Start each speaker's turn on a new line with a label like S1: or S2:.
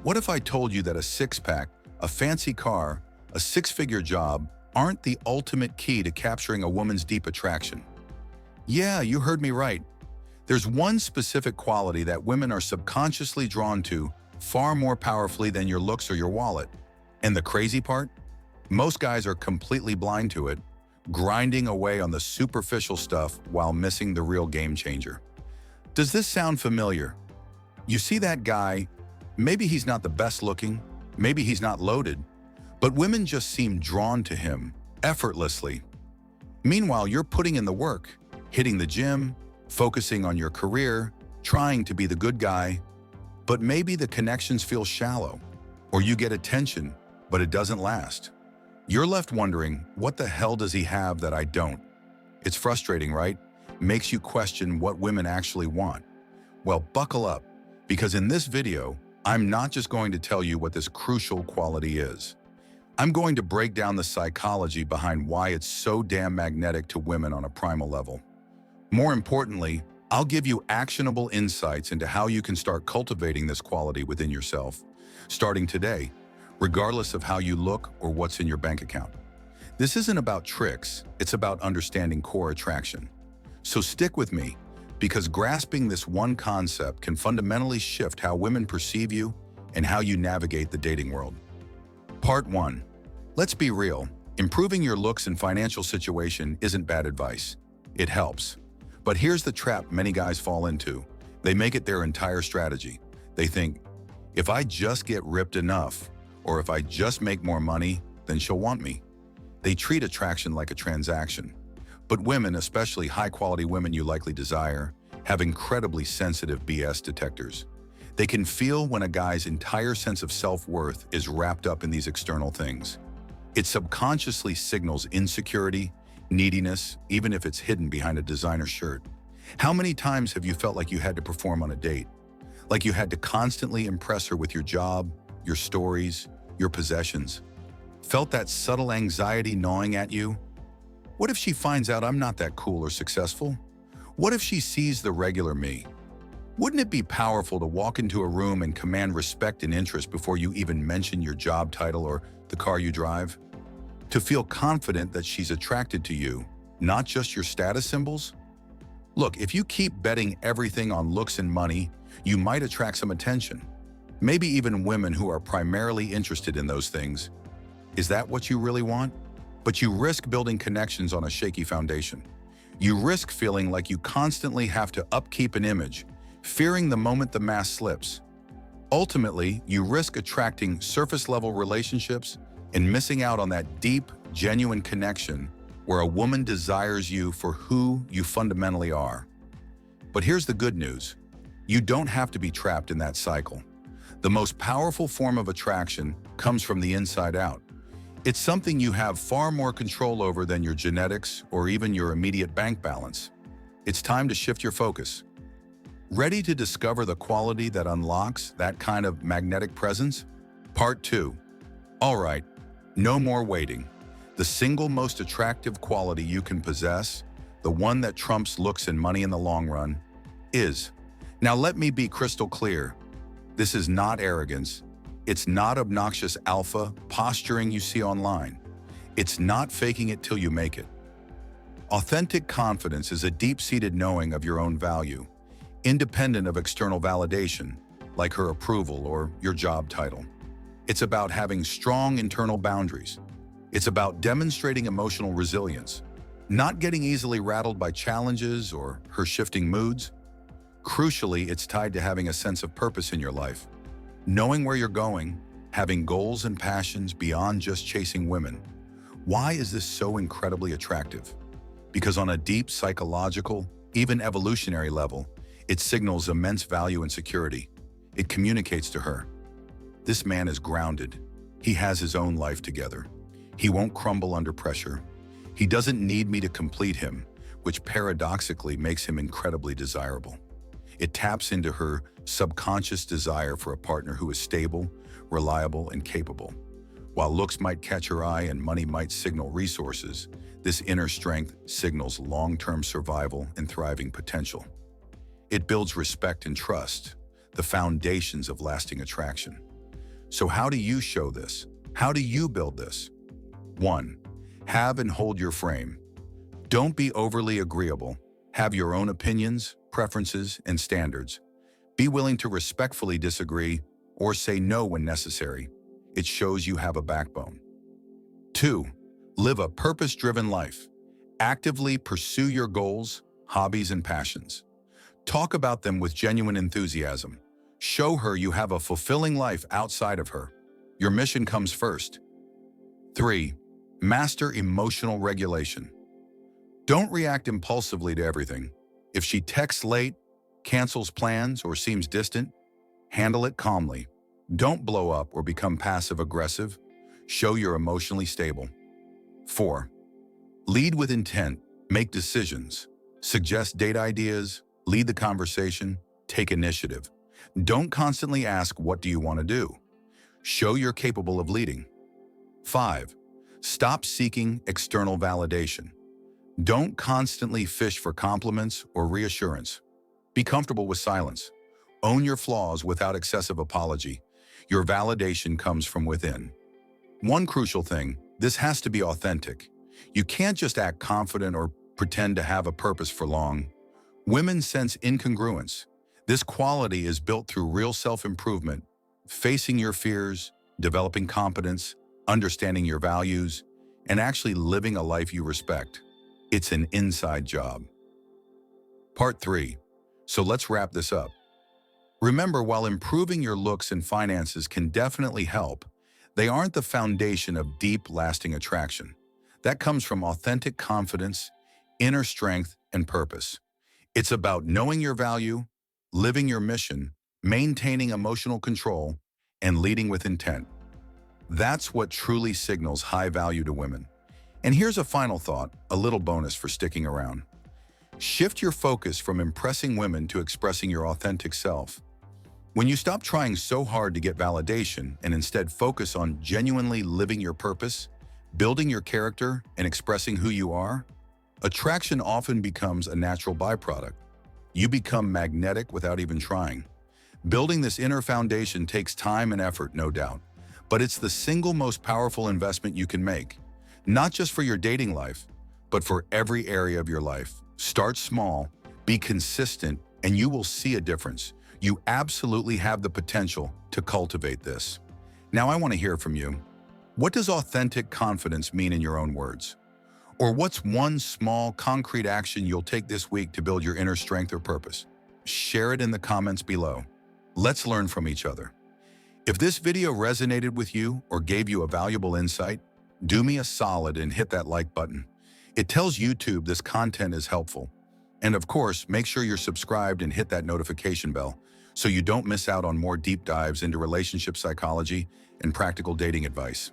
S1: What if I told you that a six-pack, a fancy car, a six-figure job aren't the ultimate key to capturing a woman's deep attraction? Yeah, you heard me right. There's one specific quality that women are subconsciously drawn to far more powerfully than your looks or your wallet. And the crazy part? Most guys are completely blind to it, grinding away on the superficial stuff while missing the real game changer. Does this sound familiar? You see that guy, maybe he's not the best looking, maybe he's not loaded, but women just seem drawn to him effortlessly. Meanwhile, you're putting in the work, hitting the gym, focusing on your career, trying to be the good guy, but maybe the connections feel shallow, or you get attention, but it doesn't last. You're left wondering, what the hell does he have that I don't? It's frustrating, right? Makes you question what women actually want. Well, buckle up, because in this video, I'm not just going to tell you what this crucial quality is. I'm going to break down the psychology behind why it's so damn magnetic to women on a primal level. More importantly, I'll give you actionable insights into how you can start cultivating this quality within yourself, starting today, regardless of how you look or what's in your bank account. This isn't about tricks, it's about understanding core attraction. So stick with me, because grasping this one concept can fundamentally shift how women perceive you and how you navigate the dating world. Part 1. Let's be real. Improving your looks and financial situation isn't bad advice. It helps. But here's the trap many guys fall into. They make it their entire strategy. They think, if I just get ripped enough, or if I just make more money, then she'll want me. They treat attraction like a transaction. But women, especially high-quality women you likely desire, have incredibly sensitive BS detectors. They can feel when a guy's entire sense of self-worth is wrapped up in these external things. It subconsciously signals insecurity, neediness, even if it's hidden behind a designer shirt. How many times have you felt like you had to perform on a date? Like you had to constantly impress her with your job, your stories, your possessions? Felt that subtle anxiety gnawing at you? What if she finds out I'm not that cool or successful? What if she sees the regular me? Wouldn't it be powerful to walk into a room and command respect and interest before you even mention your job title or the car you drive? To feel confident that she's attracted to you, not just your status symbols? Look, if you keep betting everything on looks and money, you might attract some attention. Maybe even women who are primarily interested in those things. Is that what you really want? But you risk building connections on a shaky foundation. You risk feeling like you constantly have to upkeep an image, fearing the moment the mask slips. Ultimately, you risk attracting surface-level relationships and missing out on that deep, genuine connection where a woman desires you for who you fundamentally are. But here's the good news. You don't have to be trapped in that cycle. The most powerful form of attraction comes from the inside out. It's something you have far more control over than your genetics or even your immediate bank balance. It's time to shift your focus. Ready to discover the quality that unlocks that kind of magnetic presence? Part 2. All right, no more waiting. The single most attractive quality you can possess, the one that trumps looks and money in the long run, is. Now let me be crystal clear. This is not arrogance. It's not obnoxious alpha posturing you see online. It's not faking it till you make it. Authentic confidence is a deep-seated knowing of your own value, independent of external validation, like her approval or your job title. It's about having strong internal boundaries. It's about demonstrating emotional resilience, not getting easily rattled by challenges or her shifting moods. Crucially, it's tied to having a sense of purpose in your life. Knowing where you're going, having goals and passions beyond just chasing women. Why is this so incredibly attractive? Because on a deep psychological, even evolutionary level, it signals immense value and security. It communicates to her. This man is grounded. He has his own life together. He won't crumble under pressure. He doesn't need me to complete him, which paradoxically makes him incredibly desirable. It taps into her subconscious desire for a partner who is stable, reliable, and capable. While looks might catch her eye and money might signal resources, this inner strength signals long-term survival and thriving potential. It builds respect and trust, the foundations of lasting attraction. So how do you show this? How do you build this? 1. Have and hold your frame. Don't be overly agreeable. Have your own opinions, preferences, and standards. Be willing to respectfully disagree or say no when necessary. It shows you have a backbone. 2. Live a purpose-driven life. Actively pursue your goals, hobbies, and passions. Talk about them with genuine enthusiasm. Show her you have a fulfilling life outside of her. Your mission comes first. 3. Master emotional regulation. Don't react impulsively to everything. If she texts late, cancels plans, or seems distant, handle it calmly. Don't blow up or become passive-aggressive. Show you're emotionally stable. 4. Lead with intent. Make decisions. Suggest date ideas. Lead the conversation. Take initiative. Don't constantly ask, "What do you want to do?" Show you're capable of leading. 5. Stop seeking external validation. Don't constantly fish for compliments or reassurance. Be comfortable with silence. Own your flaws without excessive apology. Your validation comes from within. One crucial thing, this has to be authentic. You can't just act confident or pretend to have a purpose for long. Women sense incongruence. This quality is built through real self-improvement, facing your fears, developing competence, understanding your values, and actually living a life you respect. It's an inside job. Part 3. So let's wrap this up. Remember, while improving your looks and finances can definitely help, they aren't the foundation of deep, lasting attraction. That comes from authentic confidence, inner strength, and purpose. It's about knowing your value, living your mission, maintaining emotional control, and leading with intent. That's what truly signals high value to women. And here's a final thought, a little bonus for sticking around. Shift your focus from impressing women to expressing your authentic self. When you stop trying so hard to get validation and instead focus on genuinely living your purpose, building your character, and expressing who you are, attraction often becomes a natural byproduct. You become magnetic without even trying. Building this inner foundation takes time and effort, no doubt, but it's the single most powerful investment you can make, not just for your dating life, but for every area of your life. Start small, be consistent, and you will see a difference. You absolutely have the potential to cultivate this. Now I want to hear from you. What does authentic confidence mean in your own words? Or what's one small, concrete action you'll take this week to build your inner strength or purpose? Share it in the comments below. Let's learn from each other. If this video resonated with you or gave you a valuable insight, do me a solid and hit that like button. It tells YouTube this content is helpful. And of course, make sure you're subscribed and hit that notification bell so you don't miss out on more deep dives into relationship psychology and practical dating advice.